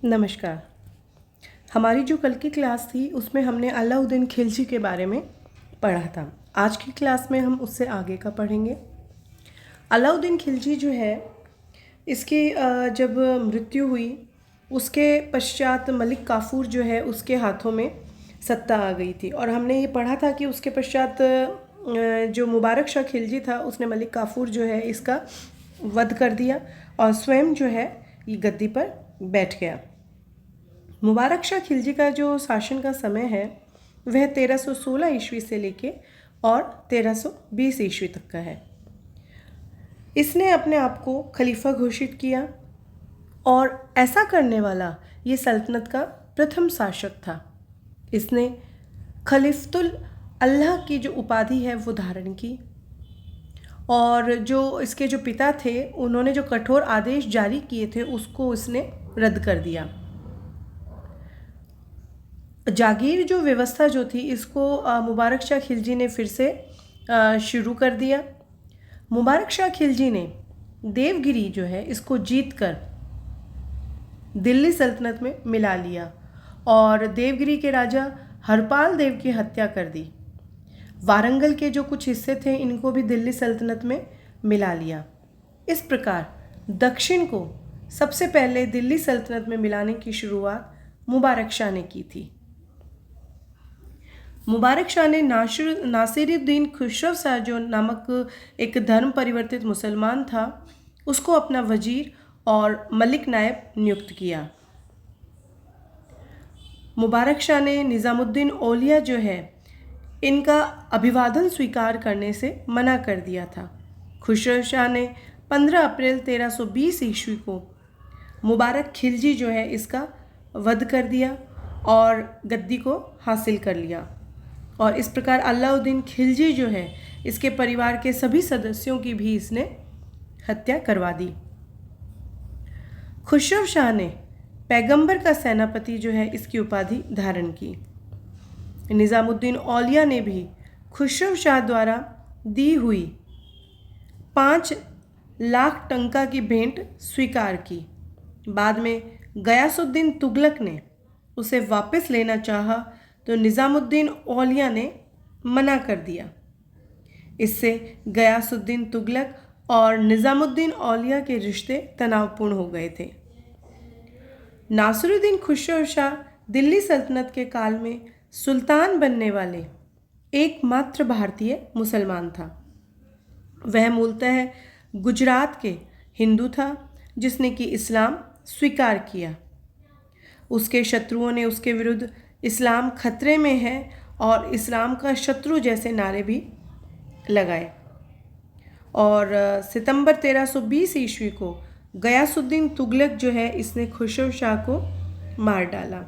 नमस्कार। हमारी जो कल की क्लास थी उसमें हमने अलाउद्दीन खिलजी के बारे में पढ़ा था। आज की क्लास में हम उससे आगे का पढ़ेंगे। अलाउद्दीन खिलजी जो है इसकी जब मृत्यु हुई उसके पश्चात मलिक काफूर जो है उसके हाथों में सत्ता आ गई थी और हमने ये पढ़ा था कि उसके पश्चात जो मुबारक शाह खिलजी था उसने मलिक काफूर जो है इसका वध कर दिया और स्वयं जो है ये गद्दी पर बैठ गया। मुबारक शाह खिलजी का जो शासन का समय है वह 1316 ईस्वी से लेके और 1320 ईस्वी तक का है। इसने अपने आप को खलीफा घोषित किया और ऐसा करने वाला ये सल्तनत का प्रथम शासक था। इसने खलीफतुल अल्लाह की जो उपाधि है वो धारण की और जो इसके जो पिता थे उन्होंने जो कठोर आदेश जारी किए थे उसको इसने रद्द कर दिया। जागीर जो व्यवस्था जो थी इसको मुबारक शाह खिलजी ने फिर से शुरू कर दिया। मुबारक शाह खिलजी ने देवगिरी जो है इसको जीत कर दिल्ली सल्तनत में मिला लिया और देवगिरी के राजा हरपाल देव की हत्या कर दी। वारंगल के जो कुछ हिस्से थे इनको भी दिल्ली सल्तनत में मिला लिया। इस प्रकार दक्षिण को सबसे पहले दिल्ली सल्तनत में मिलाने की शुरुआत मुबारक शाह ने की थी। मुबारक शाह ने नासिरुद्दीन खुसरो शाह जो नामक एक धर्म परिवर्तित मुसलमान था उसको अपना वजीर और मलिक नायब नियुक्त किया। मुबारक शाह ने निज़ामुद्दीन औलिया जो है इनका अभिवादन स्वीकार करने से मना कर दिया था। खुसरो शाह ने 15 अप्रैल 1320 ईस्वी को मुबारक खिलजी जो है इसका वध कर दिया और गद्दी को हासिल कर लिया और इस प्रकार अलाउद्दीन खिलजी जो है इसके परिवार के सभी सदस्यों की भी इसने हत्या करवा दी। खुसरो शाह ने पैगंबर का सेनापति जो है इसकी उपाधि धारण की। निज़ामुद्दीन औलिया ने भी खुसरो शाह द्वारा दी हुई 5 लाख टंका की भेंट स्वीकार की। बाद में गयासुद्दीन तुगलक ने उसे वापस लेना चाहा तो निज़ामुद्दीन औलिया ने मना कर दिया। इससे गयासुद्दीन तुगलक और निज़ामुद्दीन औलिया के रिश्ते तनावपूर्ण हो गए थे। नासिरुद्दीन खुसरो शाह दिल्ली सल्तनत के काल में सुल्तान बनने वाले एकमात्र भारतीय मुसलमान था। वह मूलतः गुजरात के हिंदू था जिसने कि इस्लाम स्वीकार किया। उसके शत्रुओं ने उसके विरुद्ध इस्लाम खतरे में है और इस्लाम का शत्रु जैसे नारे भी लगाए और सितंबर 1320 ईस्वी को गयासुद्दीन तुगलक जो है इसने खुसरो शाह को मार डाला।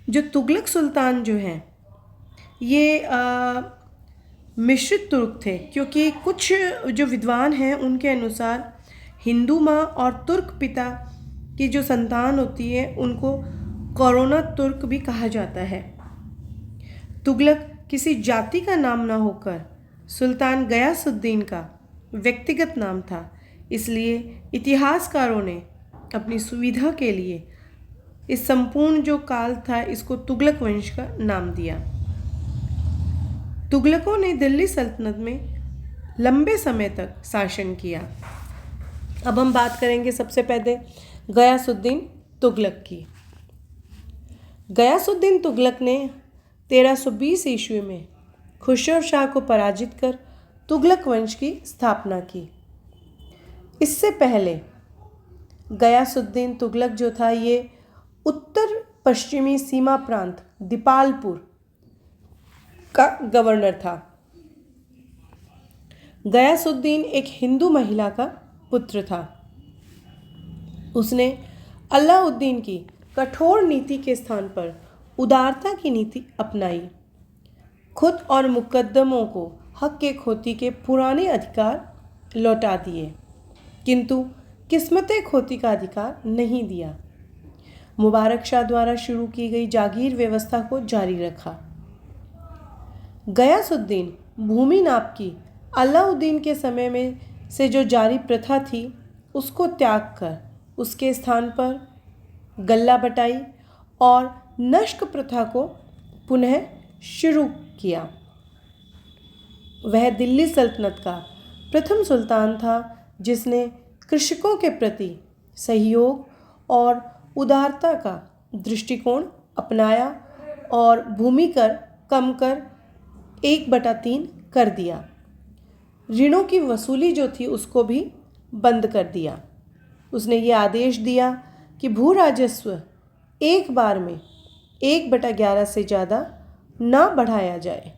जो तुगलक सुल्तान जो हैं ये मिश्रित तुर्क थे क्योंकि कुछ जो विद्वान हैं उनके अनुसार हिंदू माँ और तुर्क पिता की जो संतान होती है उनको कोरोना तुर्क भी कहा जाता है। तुगलक किसी जाति का नाम ना होकर सुल्तान गयासुद्दीन का व्यक्तिगत नाम था, इसलिए इतिहासकारों ने अपनी सुविधा के लिए इस संपूर्ण जो काल था इसको तुगलक वंश का नाम दिया। तुगलकों ने दिल्ली सल्तनत में लंबे समय तक शासन किया। अब हम बात करेंगे सबसे पहले गयासुद्दीन तुगलक की। गयासुद्दीन तुगलक ने 1320 ईस्वी में खुसरो शाह को पराजित कर तुगलक वंश की स्थापना की। इससे पहले गयासुद्दीन तुगलक जो था ये उत्तर पश्चिमी सीमा प्रांत दीपालपुर का गवर्नर था। गयासुद्दीन एक हिंदू महिला का पुत्र था। उसने अलाउद्दीन की कठोर नीति के स्थान पर उदारता की नीति अपनाई। खुद और मुकद्दमों को हक के खोती के पुराने अधिकार लौटा दिए, किंतु किस्मत खोती का अधिकार नहीं दिया। मुबारक शाह द्वारा शुरू की गई जागीर व्यवस्था को जारी रखा। गयासुद्दीन भूमि नाप की अलाउद्दीन के समय में से जो जारी प्रथा थी उसको त्याग कर उसके स्थान पर गल्ला बटाई और नस्क प्रथा को पुनः शुरू किया। वह दिल्ली सल्तनत का प्रथम सुल्तान था जिसने कृषकों के प्रति सहयोग और उदारता का दृष्टिकोण अपनाया और भूमि कर कम कर 1/3 कर दिया। ऋणों की वसूली जो थी उसको भी बंद कर दिया। उसने ये आदेश दिया कि भू राजस्व एक बार में 1/11 से ज़्यादा ना बढ़ाया जाए।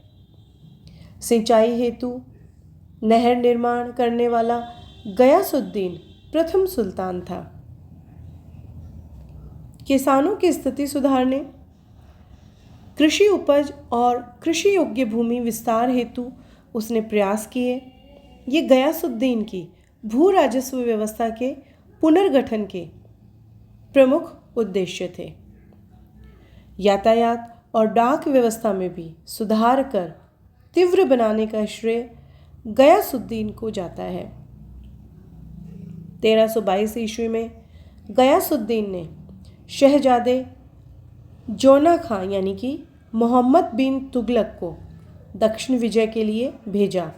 सिंचाई हेतु नहर निर्माण करने वाला गयासुद्दीन प्रथम सुल्तान था। किसानों की स्थिति सुधारने, कृषि उपज और कृषि योग्य भूमि विस्तार हेतु उसने प्रयास किए। ये गयासुद्दीन की भू राजस्व व्यवस्था के पुनर्गठन के प्रमुख उद्देश्य थे। यातायात और डाक व्यवस्था में भी सुधार कर तीव्र बनाने का श्रेय गयासुद्दीन को जाता है। 1322 ईस्वी में गयासुद्दीन ने शहजादे जोना खां यानी कि मोहम्मद बिन तुगलक को दक्षिण विजय के लिए भेजा।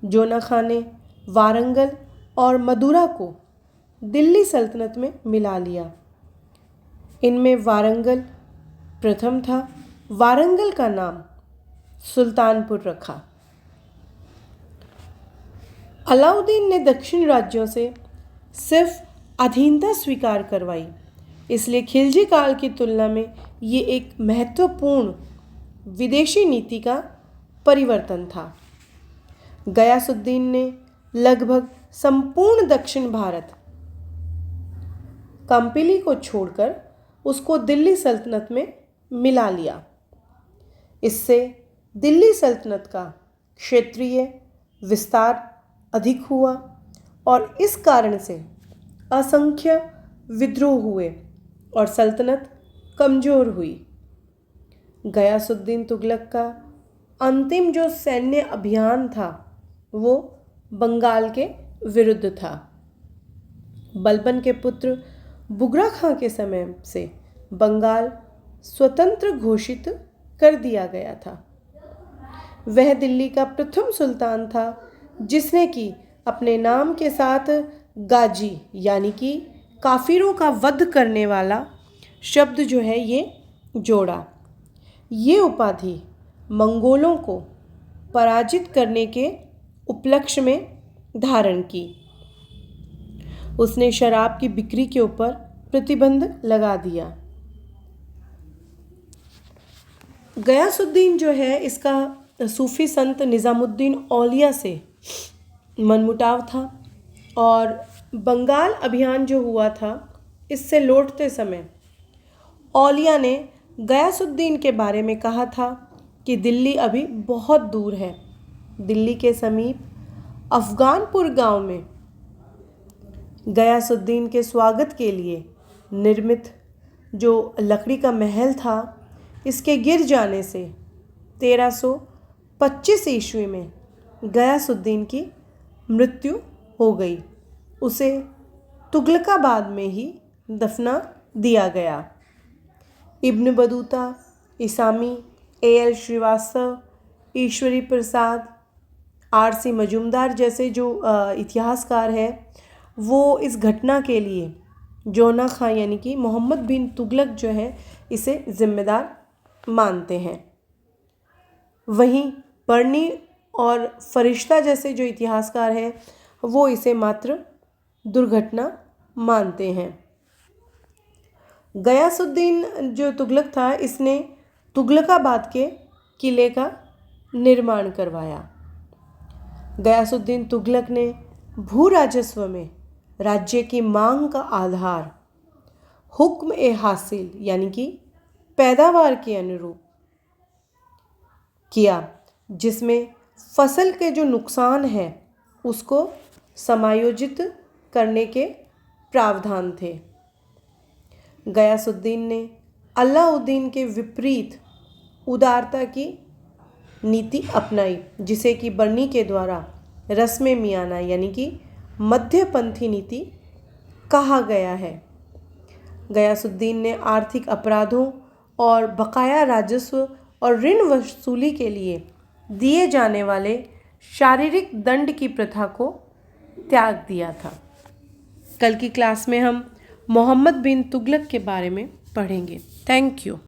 जोना खां ने वारंगल और मदुरा को दिल्ली सल्तनत में मिला लिया। इनमें वारंगल प्रथम था। वारंगल का नाम सुल्तानपुर रखा। अलाउद्दीन ने दक्षिण राज्यों से सिर्फ अधीनता स्वीकार करवाई, इसलिए खिलजी काल की तुलना में ये एक महत्वपूर्ण विदेशी नीति का परिवर्तन था। गयासुद्दीन ने लगभग संपूर्ण दक्षिण भारत कंपिली को छोड़कर उसको दिल्ली सल्तनत में मिला लिया। इससे दिल्ली सल्तनत का क्षेत्रीय विस्तार अधिक हुआ और इस कारण से असंख्य विद्रोह हुए और सल्तनत कमज़ोर हुई। गयासुद्दीन तुगलक का अंतिम जो सैन्य अभियान था वो बंगाल के विरुद्ध था। बलबन के पुत्र बुगरा खां के समय से बंगाल स्वतंत्र घोषित कर दिया गया था। वह दिल्ली का प्रथम सुल्तान था जिसने कि अपने नाम के साथ गाजी यानी कि काफिरों का वध करने वाला शब्द जो है ये जोड़ा। ये उपाधि मंगोलों को पराजित करने के उपलक्ष्य में धारण की। उसने शराब की बिक्री के ऊपर प्रतिबंध लगा दिया। गयासुद्दीन जो है इसका सूफी संत निज़ामुद्दीन औलिया से मनमुटाव था और बंगाल अभियान जो हुआ था इससे लौटते समय औलिया ने गयासुद्दीन के बारे में कहा था कि दिल्ली अभी बहुत दूर है। दिल्ली के समीप अफगानपुर गांव में गयासुद्दीन के स्वागत के लिए निर्मित जो लकड़ी का महल था इसके गिर जाने से 1325 ईस्वी में गयासुद्दीन की मृत्यु हो गई। उसे तुगलकाबाद में ही दफना दिया गया। Ibn Battuta, Isami, A.L. Srivastava, Ishwari Prasad, R.C. Majumdar जैसे जो इतिहासकार हैं वो इस घटना के लिए जोना खां यानी कि मोहम्मद बिन तुगलक जो है इसे जिम्मेदार मानते हैं। वहीं बर्नी और फरिश्ता जैसे जो इतिहासकार हैं वो इसे मात्र दुर्घटना मानते हैं। गयासुद्दीन जो तुगलक था इसने तुगलकाबाद के किले का निर्माण करवाया। गयासुद्दीन तुगलक ने भू राजस्व में राज्य की मांग का आधार हुक्म ए हासिल यानी कि पैदावार के अनुरूप किया, जिसमें फसल के जो नुकसान है उसको समायोजित करने के प्रावधान थे। गयासुद्दीन ने अलाउद्दीन के विपरीत उदारता की नीति अपनाई जिसे कि बर्नी के द्वारा रस्म मियाना यानी कि मध्यपंथी नीति कहा गया है। गयासुद्दीन ने आर्थिक अपराधों और बकाया राजस्व और ऋण वसूली के लिए दिए जाने वाले शारीरिक दंड की प्रथा को त्याग दिया था। कल की क्लास में हम मोहम्मद बिन तुगलक के बारे में पढ़ेंगे। Thank you.